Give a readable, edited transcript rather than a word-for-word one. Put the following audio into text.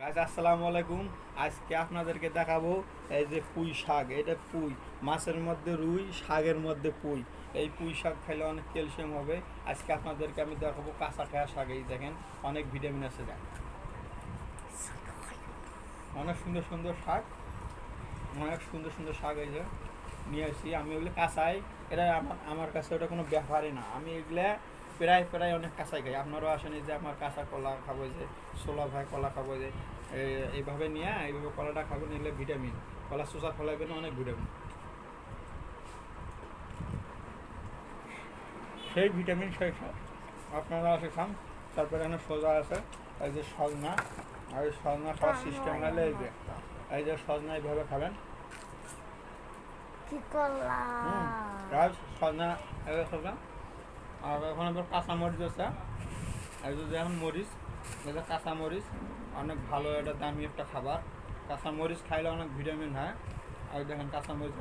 আসসালামু আলাইকুম। আজকে আপনাদেরকে দেখাবো এই যে পুঁই শাক। এটা পুঁই, মাছের মধ্যে রুই, শাকের মধ্যে পুঁই। এই পুঁই শাক খাইলে অনেক ক্যালসিয়াম হবে। আজকে আপনাদেরকে আমি দেখাবো কাঁচা খায়া শাক। এই দেখেন অনেক ভিটামিন আছে। দেখ অনেক সুন্দর সুন্দর শাক, অনেক সুন্দর সুন্দর শাক এই যে নিয়ে আসি আমি। ওগুলো কাঁচাই, এটা আমার কাছে ওটা কোনো ব্যাপারই না। আমি এগুলা প্রায় প্রায় অনেক কাঁচাই খাই। আপনারাও আসেন, এই যে আমার কাঁচা কলা খাবো, যে ছোলা ভাই কলা খাবো, যে এইভাবে নিয়ে এইভাবে কলাটা খাবো, নিলে ভিটামিন। কলা চোষা ফলাইবেন, অনেক ভিটামিন, সেই ভিটামিন সেই সব আপনারা আসে খান। তারপরে এখানে সোজা আছে এই যে সজনা। আর এই সজনা খাওয়ার সিস্টেম হলে এই যে সজনা এইভাবে খাবেন। কি করলাম? আর সজনা এবার সজনা। আর এখন আবার কাঁচা মরিচ আছে। আর যদি এখন মরিচ, এটা কাঁচা মরিচ অনেক ভালো, এটা দামি একটা খাবার। কাঁচা মরিচ খাইলে অনেক ভিটামিন হয়। আর দেখেন কাঁচা মরিচ